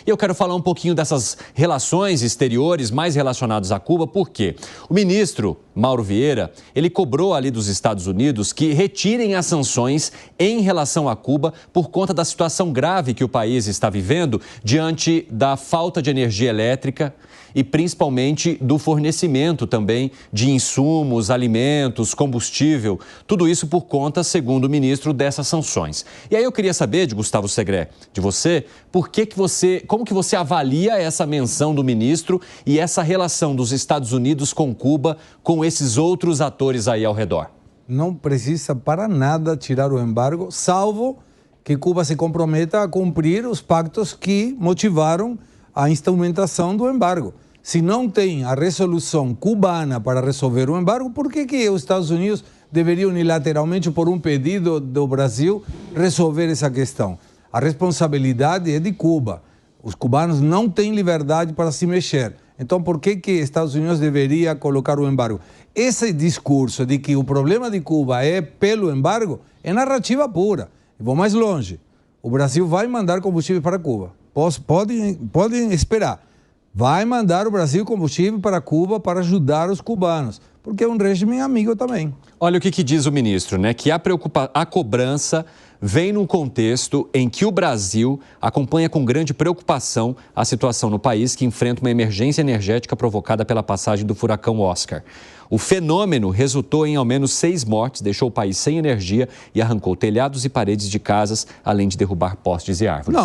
E eu quero falar um pouquinho dessas relações exteriores mais relacionadas a Cuba, porque o ministro Mauro Vieira, ele cobrou ali dos Estados Unidos que retirem as sanções em relação a Cuba por conta da situação grave que o país está vivendo diante da falta de energia elétrica e principalmente do fornecimento também de insumos, alimentos, combustível, tudo isso por conta, segundo o ministro, dessas sanções. E aí eu queria saber, de Gustavo Segré, de você, como que você avalia essa menção do ministro e essa relação dos Estados Unidos com Cuba, com esses outros atores aí ao redor? Não precisa para nada tirar o embargo, salvo que Cuba se comprometa a cumprir os pactos que motivaram a instrumentação do embargo. Se não tem a resolução cubana para resolver o embargo, por que os Estados Unidos deveriam unilateralmente, por um pedido do Brasil, resolver essa questão? A responsabilidade é de Cuba. Os cubanos não têm liberdade para se mexer. Então, por que Estados Unidos deveria colocar o embargo? Esse discurso de que o problema de Cuba é pelo embargo é narrativa pura. E vou mais longe. O Brasil vai mandar combustível para Cuba. Podem esperar. Vai mandar o Brasil combustível para Cuba para ajudar os cubanos, porque é um regime amigo também. Olha o que diz o ministro, né? Que a cobrança vem num contexto em que o Brasil acompanha com grande preocupação a situação no país que enfrenta uma emergência energética provocada pela passagem do furacão Oscar. O fenômeno resultou em ao menos 6 mortes, deixou o país sem energia e arrancou telhados e paredes de casas, além de derrubar postes e árvores.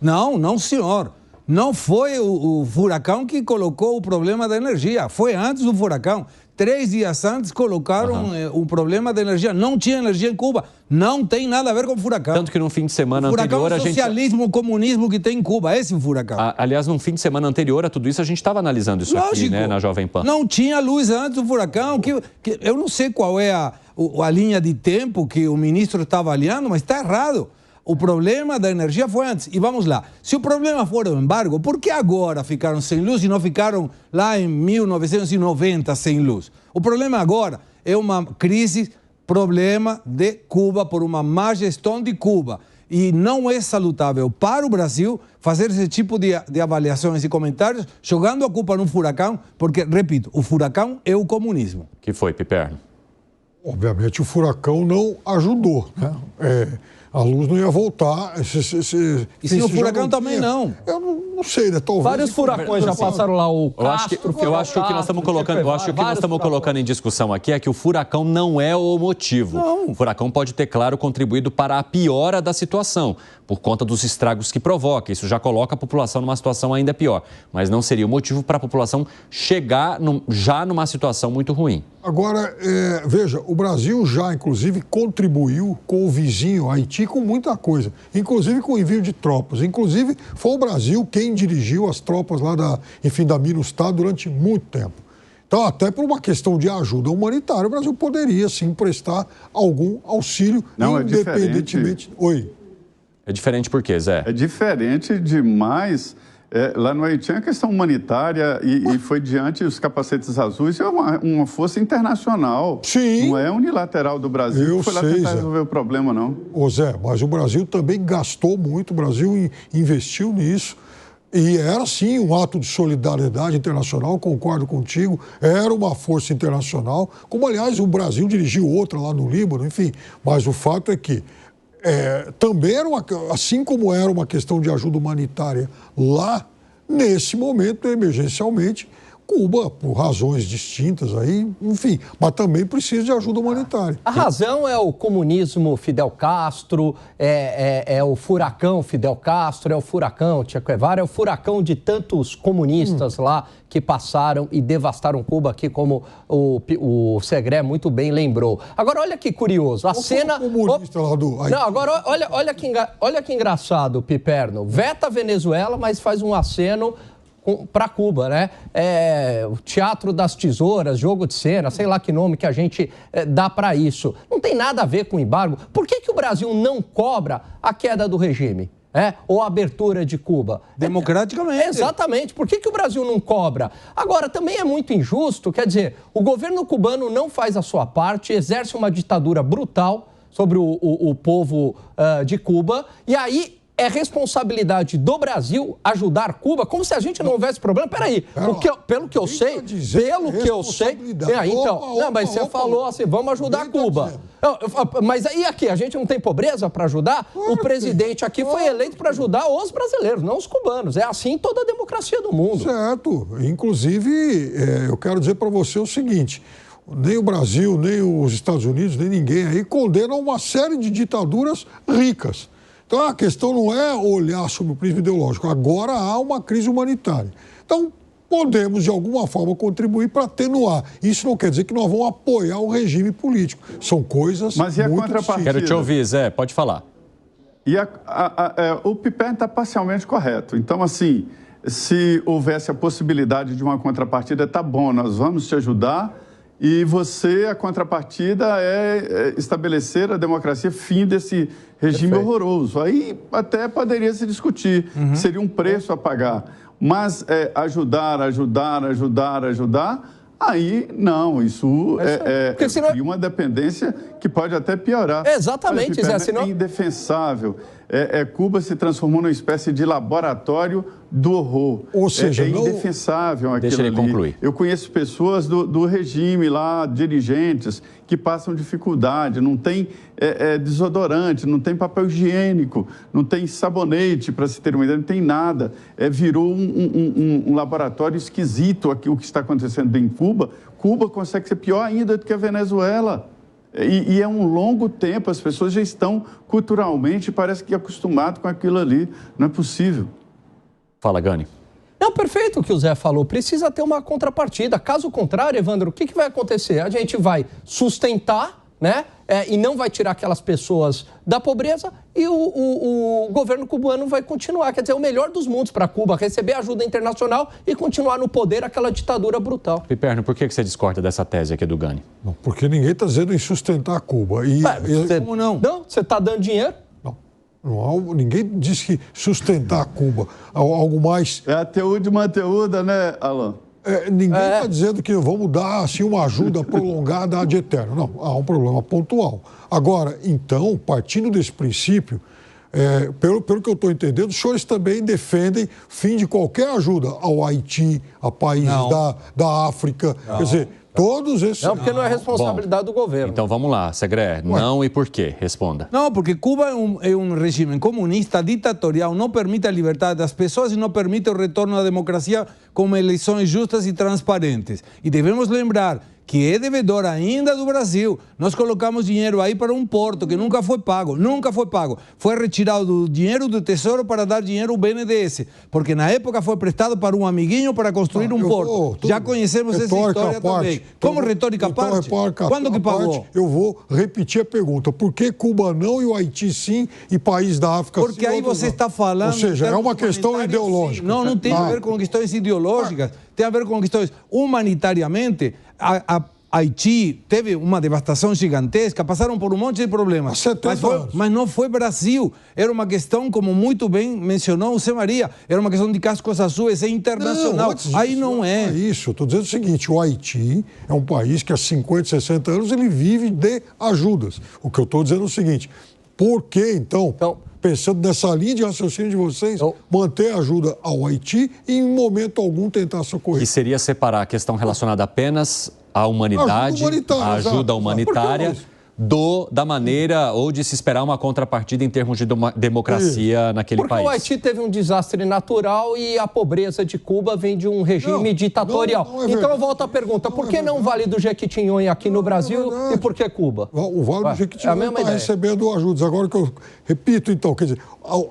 Não, senhor. Não foi o furacão que colocou o problema da energia, foi antes do furacão. 3 dias antes colocaram o problema da energia. Não tinha energia em Cuba, não tem nada a ver com o furacão. Tanto que no fim de semana anterior a gente... O socialismo, o comunismo que tem em Cuba, esse é o furacão. Aliás, no fim de semana anterior a tudo isso, a gente estava analisando isso aqui, né, na Jovem Pan. Não tinha luz antes do furacão, eu não sei qual é a linha de tempo que o ministro está avaliando, mas está errado. O problema da energia foi antes. E vamos lá, se o problema for o embargo, por que agora ficaram sem luz e não ficaram lá em 1990 sem luz? O problema agora é uma crise, problema de Cuba, por uma má gestão de Cuba. E não é salutável para o Brasil fazer esse tipo de avaliações e comentários jogando a culpa no furacão, porque, repito, o furacão é o comunismo. Que foi, Piperno? Obviamente o furacão não ajudou, né? A luz não ia voltar. E se o furacão também não? Eu não sei, né? Talvez. Vários furacões já passaram lá, o Castro. Eu acho que o que nós estamos colocando em discussão aqui é que o furacão não é o motivo. Não. O furacão pode ter, claro, contribuído para a piora da situação, por conta dos estragos que provoca. Isso já coloca a população numa situação ainda pior. Mas não seria o motivo para a população chegar já numa situação muito ruim. Agora, veja, o Brasil já, inclusive, contribuiu com o vizinho Haiti com muita coisa, inclusive com o envio de tropas. Inclusive, foi o Brasil quem dirigiu as tropas lá da MINUSTAH durante muito tempo. Então, até por uma questão de ajuda humanitária, o Brasil poderia, sim, prestar algum auxílio, independentemente... Oi? É diferente por quê, Zé? É diferente demais. Lá no Haiti, a questão humanitária e foi diante dos capacetes azuis, é uma força internacional. Sim. Não é unilateral do Brasil que foi lá tentar resolver o problema, não. Ô Zé, mas o Brasil também gastou muito, o Brasil investiu nisso. E era, sim, um ato de solidariedade internacional, concordo contigo, era uma força internacional, como, aliás, o Brasil dirigiu outra lá no Líbano, enfim. Mas o fato é que também era assim como era uma questão de ajuda humanitária lá, nesse momento, emergencialmente, Cuba, por razões distintas aí, enfim, mas também precisa de ajuda humanitária. A razão é o comunismo Fidel Castro, é o furacão Fidel Castro, é o furacão Che Guevara, é o furacão de tantos comunistas lá que passaram e devastaram Cuba, aqui como o Segré muito bem lembrou. Agora, olha que curioso, a cena... Comunista lá do... Não, agora, olha que engraçado, Piperno. Veta a Venezuela, mas faz um aceno para Cuba, né? O Teatro das Tesouras, jogo de cena, sei lá que nome que a gente dá para isso. Não tem nada a ver com embargo. Por que o Brasil não cobra a queda do regime? Ou a abertura de Cuba? Democraticamente. Exatamente. Por que o Brasil não cobra? Agora, também é muito injusto, quer dizer, o governo cubano não faz a sua parte, exerce uma ditadura brutal sobre o povo de Cuba, e aí é responsabilidade do Brasil ajudar Cuba, como se a gente não houvesse problema. Peraí, pelo que eu sei, mas você falou assim, vamos ajudar Cuba. Mas aí aqui, a gente não tem pobreza para ajudar? O presidente aqui foi eleito para ajudar os brasileiros, não os cubanos. É assim toda a democracia do mundo. Certo. Inclusive, eu quero dizer para você o seguinte, nem o Brasil, nem os Estados Unidos, nem ninguém aí condenam uma série de ditaduras ricas. Então, a questão não é olhar sob o prisma ideológico. Agora há uma crise humanitária. Então, podemos, de alguma forma, contribuir para atenuar. Isso não quer dizer que nós vamos apoiar o regime político. São coisas Mas e a muito contrapartida? distintas. Quero te ouvir, Zé, pode falar. E o Piperno está parcialmente correto. Então, assim, se houvesse a possibilidade de uma contrapartida, tá bom, nós vamos te ajudar e você, a contrapartida é estabelecer a democracia, fim desse regime horroroso. Aí até poderia se discutir, seria um preço a pagar. Mas ajudar, aí não, isso cria uma dependência que pode até piorar. Exatamente, Zé, senão... é indefensável. Cuba se transformou numa espécie de laboratório do horror. Ou seja, indefensável aquilo. Deixa ele concluir. Eu conheço pessoas do regime lá, dirigentes, que passam dificuldade, não tem desodorante, não tem papel higiênico, não tem sabonete, para se ter uma ideia, não tem nada. Virou um laboratório esquisito aqui, o que está acontecendo em Cuba. Cuba consegue ser pior ainda do que a Venezuela. E é um longo tempo, as pessoas já estão culturalmente, parece que acostumadas com aquilo ali. Não é possível. Fala, Gani. Não, perfeito o que o Zé falou. Precisa ter uma contrapartida. Caso contrário, Evandro, o que vai acontecer? A gente vai sustentar, né? E não vai tirar aquelas pessoas da pobreza e o governo cubano vai continuar. Quer dizer, o melhor dos mundos para Cuba, receber ajuda internacional e continuar no poder aquela ditadura brutal. Piperno, por que você discorda dessa tese aqui do Gani? Não, porque ninguém está dizendo em sustentar Cuba. Como não? Não? Você está dando dinheiro? Ninguém diz que sustentar Cuba, algo mais... É a teúde de manteúda, né, Alan? Ninguém está dizendo que vamos dar assim, uma ajuda prolongada ad eterno. Não, há um problema pontual. Agora, então, partindo desse princípio, pelo que eu estou entendendo, os senhores também defendem fim de qualquer ajuda ao Haiti, a países da África. Não. Quer dizer, todos esses... Não, porque não é responsabilidade do governo. Então vamos lá, Segré. Não e por quê? Responda. Não, porque Cuba é um regime comunista, ditatorial, não permite a liberdade das pessoas e não permite o retorno à democracia com eleições justas e transparentes. E devemos lembrar que é devedor ainda do Brasil. Nós colocamos dinheiro aí para um porto que nunca foi pago, Foi retirado do dinheiro do Tesouro para dar dinheiro ao BNDES, porque na época foi prestado para um amiguinho para construir um porto. Já conhecemos essa história também. Como retórica à parte? Quando que pagou? Eu vou repetir a pergunta. Por que Cuba não e o Haiti sim e país da África sim? Porque aí você está falando... Ou seja, é uma questão ideológica. Não tem a ver com questões ideológicas, tem a ver com questões humanitariamente. Haiti teve uma devastação gigantesca, passaram por um monte de problemas. Mas não foi Brasil. Era uma questão, como muito bem mencionou o Zé Maria, era uma questão de cascos azuis, é internacional. Aí não é. Isso, estou dizendo o seguinte, o Haiti é um país que há 50, 60 anos ele vive de ajudas. O que eu estou dizendo é o seguinte, por que então pensando nessa linha de raciocínio de vocês, manter ajuda ao Haiti e em momento algum tentar socorrer? Que seria separar a questão relacionada apenas à humanidade, a ajuda humanitária, da maneira ou de se esperar uma contrapartida em termos de democracia naquele país. Porque o Haiti teve um desastre natural e a pobreza de Cuba vem de um regime ditatorial. Então eu volto à pergunta, por que não o Vale do Jequitinhonha aqui no Brasil e por que Cuba? O Vale do Jequitinhonha está recebendo ajudas. Agora que eu repito, então, quer dizer,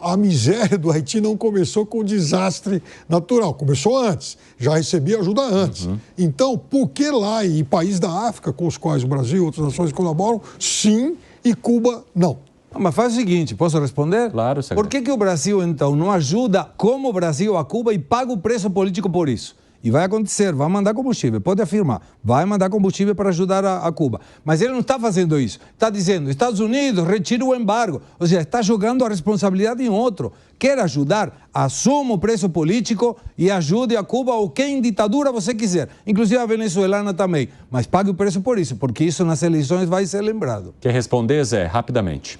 a miséria do Haiti não começou com o desastre natural, começou antes, já recebia ajuda antes. Então, por que lá em países da África, com os quais o Brasil e outras nações colaboram, sim, e Cuba não? Mas faz o seguinte, posso responder? Claro, Por que o Brasil, então, não ajuda como o Brasil a Cuba e paga o preço político por isso? E vai acontecer, vai mandar combustível, pode afirmar, vai mandar combustível para ajudar a Cuba. Mas ele não está fazendo isso. Está dizendo, Estados Unidos, retira o embargo. Ou seja, está jogando a responsabilidade em outro. Quer ajudar? Assuma o preço político e ajude a Cuba ou quem ditadura você quiser. Inclusive a venezuelana também. Mas pague o preço por isso, porque isso nas eleições vai ser lembrado. Quer responder, Zé? Rapidamente.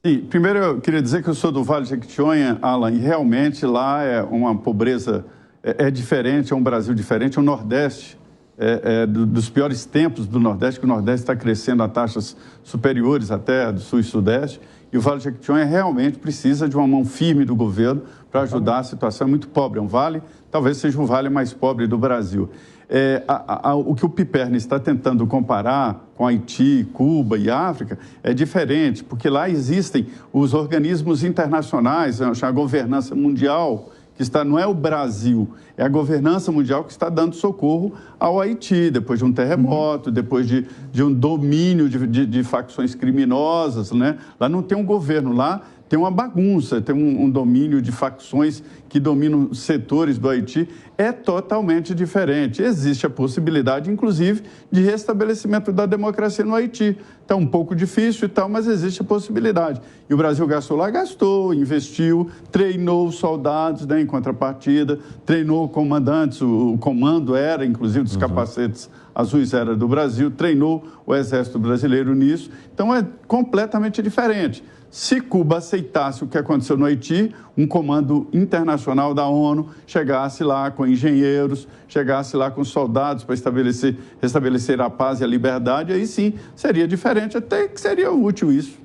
Sim, primeiro eu queria dizer que eu sou do Vale de Jequitinhonha, Alan, e realmente lá é uma pobreza, é diferente, é um Brasil diferente, é o Nordeste, dos piores tempos do Nordeste, que o Nordeste está crescendo a taxas superiores até do Sul e Sudeste, e o Vale de Jequitinhonha realmente precisa de uma mão firme do governo para ajudar. A situação é muito pobre, é um vale, talvez seja o vale mais pobre do Brasil. O que o Piperno está tentando comparar com Haiti, Cuba e África é diferente, porque lá existem os organismos internacionais, a governança mundial, que não é o Brasil, é a governança mundial que está dando socorro ao Haiti, depois de um terremoto, depois de um domínio de facções criminosas, né? Lá não tem um governo, lá tem uma bagunça, tem um domínio de facções que dominam setores do Haiti, é totalmente diferente. Existe a possibilidade, inclusive, de restabelecimento da democracia no Haiti. Está um pouco difícil e tal, mas existe a possibilidade. E o Brasil gastou lá? Gastou, investiu, treinou soldados, né, em contrapartida, treinou comandantes, o comando era, inclusive, dos capacetes azuis era do Brasil, treinou o Exército Brasileiro nisso. Então, é completamente diferente. Se Cuba aceitasse o que aconteceu no Haiti, um comando internacional da ONU chegasse lá com engenheiros, chegasse lá com soldados para restabelecer a paz e a liberdade, aí sim seria diferente, até que seria útil isso.